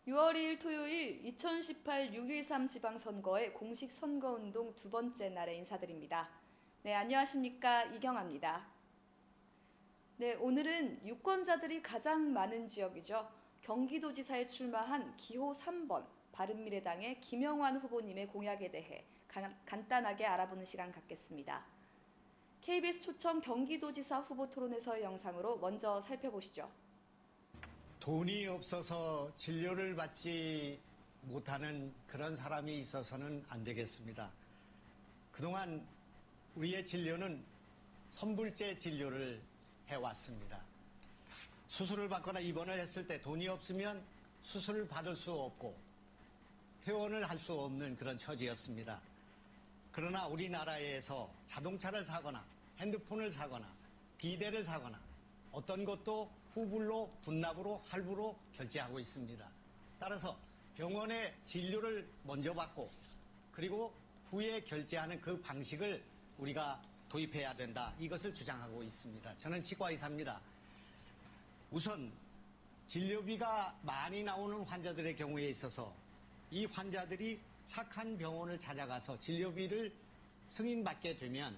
6월 2일 토요일 2018 6.13 지방선거의 공식 선거운동 두 번째 날에 인사드립니다. 네, 안녕하십니까. 이경아입니다. 네, 오늘은 유권자들이 가장 많은 지역이죠. 경기도지사에 출마한 기호 3번 바른미래당의 김영환 후보님의 공약에 대해 간단하게 알아보는 시간 갖겠습니다. KBS 초청 경기도지사 후보 토론에서의 영상으로 먼저 살펴보시죠. 돈이 없어서 진료를 받지 못하는 그런 사람이 있어서는 안 되겠습니다. 그동안 우리의 진료는 선불제 진료를 해왔습니다. 수술을 받거나 입원을 했을 때 돈이 없으면 수술을 받을 수 없고 퇴원을 할 수 없는 그런 처지였습니다. 그러나 우리나라에서 자동차를 사거나 핸드폰을 사거나 비대를 사거나 어떤 것도 후불로, 분납으로, 할부로 결제하고 있습니다. 따라서 병원의 진료를 먼저 받고 그리고 후에 결제하는 그 방식을 우리가 도입해야 된다. 이것을 주장하고 있습니다. 저는 치과의사입니다. 우선 진료비가 많이 나오는 환자들의 경우에 있어서 이 환자들이 착한 병원을 찾아가서 진료비를 승인받게 되면,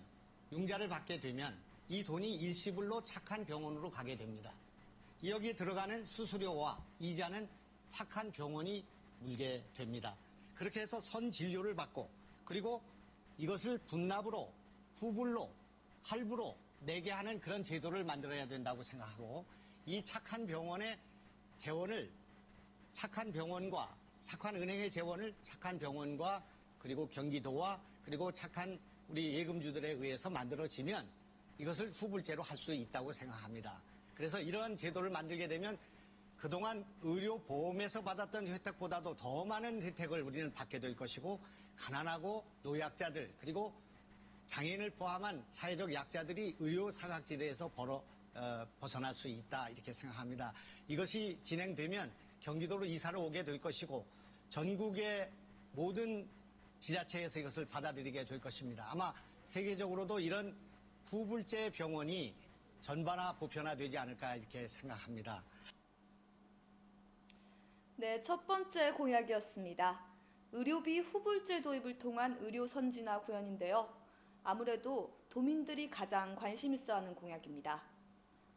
융자를 받게 되면 이 돈이 일시불로 착한 병원으로 가게 됩니다. 여기에 들어가는 수수료와 이자는 착한 병원이 물게 됩니다. 그렇게 해서 선진료를 받고 그리고 이것을 분납으로, 후불로, 할부로 내게 하는 그런 제도를 만들어야 된다고 생각하고, 이 착한 병원의 재원을 착한 병원과 착한 은행의 재원을 착한 병원과 그리고 경기도와 그리고 착한 우리 예금주들에 의해서 만들어지면 이것을 후불제로 할 수 있다고 생각합니다. 그래서 이러한 제도를 만들게 되면 그동안 의료보험에서 받았던 혜택보다도 더 많은 혜택을 우리는 받게 될 것이고, 가난하고 노약자들 그리고 장애인을 포함한 사회적 약자들이 의료사각지대에서 벗어날 수 있다, 이렇게 생각합니다. 이것이 진행되면 경기도로 이사를 오게 될 것이고 전국의 모든 지자체에서 이것을 받아들이게 될 것입니다. 아마 세계적으로도 이런 후불제 병원이 전반화 보편화되지 않을까 이렇게 생각합니다. 네, 첫 번째 공약이었습니다. 의료비 후불제 도입을 통한 의료 선진화 구현인데요. 아무래도 도민들이 가장 관심 있어 하는 공약입니다.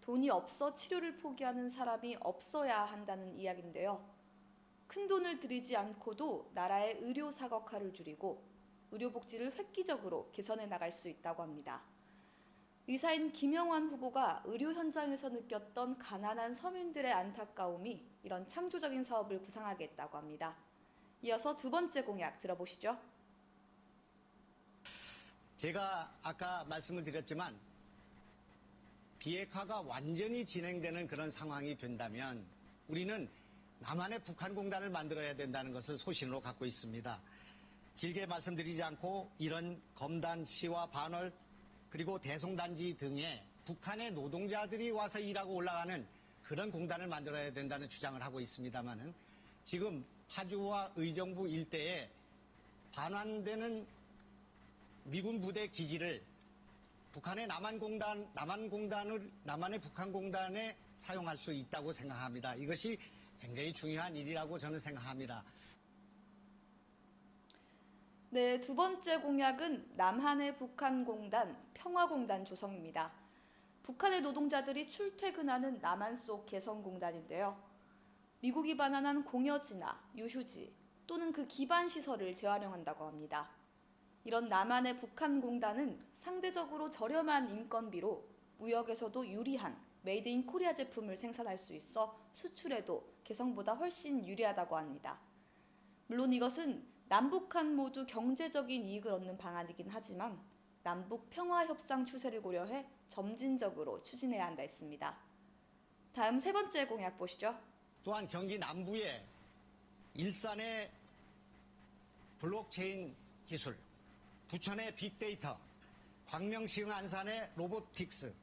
돈이 없어 치료를 포기하는 사람이 없어야 한다는 이야기인데요. 큰 돈을 들이지 않고도 나라의 의료 사각화를 줄이고 의료복지를 획기적으로 개선해 나갈 수 있다고 합니다. 의사인 김영환 후보가 의료 현장에서 느꼈던 가난한 서민들의 안타까움이 이런 창조적인 사업을 구상하게 했다고 합니다. 이어서 두 번째 공약 들어보시죠. 제가 아까 말씀을 드렸지만 비핵화가 완전히 진행되는 그런 상황이 된다면 우리는 남한의 북한공단을 만들어야 된다는 것을 소신으로 갖고 있습니다. 길게 말씀드리지 않고 이런 검단, 시와 반월 그리고 대송단지 등에 북한의 노동자들이 와서 일하고 올라가는 그런 공단을 만들어야 된다는 주장을 하고 있습니다만은, 지금 파주와 의정부 일대에 반환되는 미군 부대 기지를 북한의 남한의 북한공단에 사용할 수 있다고 생각합니다. 이것이 굉장히 중요한 일이라고 저는 생각합니다. 네, 두 번째 공약은 남한의 북한공단, 평화공단 조성입니다. 북한의 노동자들이 출퇴근하는 남한 속 개성공단인데요. 미국이 반환한 공여지나 유휴지 또는 그 기반 시설을 재활용한다고 합니다. 이런 남한의 북한공단은 상대적으로 저렴한 인건비로 무역에서도 유리한 메이드 인 코리아 제품을 생산할 수 있어 수출에도 개성보다 훨씬 유리하다고 합니다. 물론 이것은 남북한 모두 경제적인 이익을 얻는 방안이긴 하지만 남북 평화 협상 추세를 고려해 점진적으로 추진해야 한다 했습니다. 다음 세 번째 공약 보시죠. 또한 경기 남부의 일산의 블록체인 기술, 부천의 빅데이터, 광명시흥 안산의 로보틱스,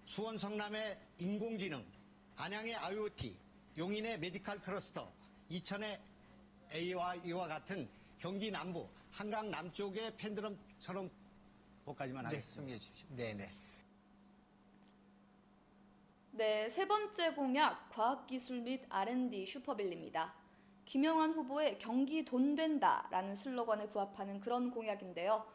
수원 성남의 인공지능, 안양의 IoT, 용인의 메디칼 클러스터, 이천의 AI와 같은 경기 남부, 한강 남쪽의 펜드럼처럼 뭐까지만 하겠습니다. 정리해 주십시오. 네네. 네, 세 번째 공약, 과학기술 및 R&D 슈퍼빌입니다. 김영환 후보의 경기 돈 된다라는 슬로건에 부합하는 그런 공약인데요.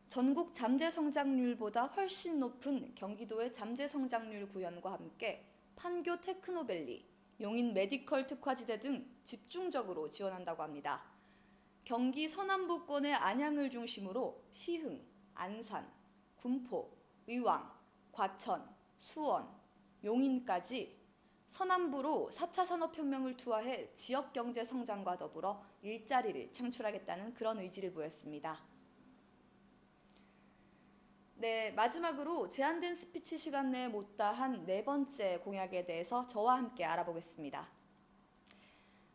전국 잠재 성장률보다 훨씬 높은 경기도의 잠재 성장률 구현과 함께 판교 테크노밸리, 용인 메디컬 특화지대 등 집중적으로 지원한다고 합니다. 경기 서남부권의 안양을 중심으로 시흥, 안산, 군포, 의왕, 과천, 수원, 용인까지 서남부로 4차 산업혁명을 투하해 지역 경제 성장과 더불어 일자리를 창출하겠다는 그런 의지를 보였습니다. 네, 마지막으로 제한된 스피치 시간 내에 못다한 네 번째 공약에 대해서 저와 함께 알아보겠습니다.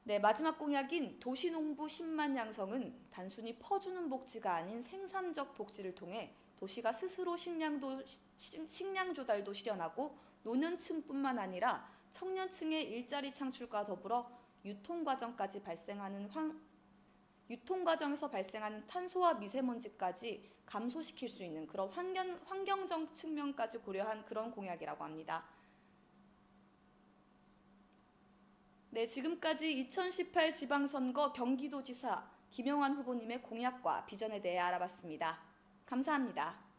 네, 마지막 공약인 도시농부 10만 양성은 단순히 퍼주는 복지가 아닌 생산적 복지를 통해 도시가 스스로 식량 조달도 실현하고 노년층뿐만 아니라 청년층의 일자리 창출과 더불어 유통과정에서 발생하는 탄소와 미세먼지까지 감소시킬 수 있는 그런 환경적 측면까지 고려한 그런 공약이라고 합니다. 네, 지금까지 2018 지방선거 경기도지사 김영환 후보님의 공약과 비전에 대해 알아봤습니다. 감사합니다.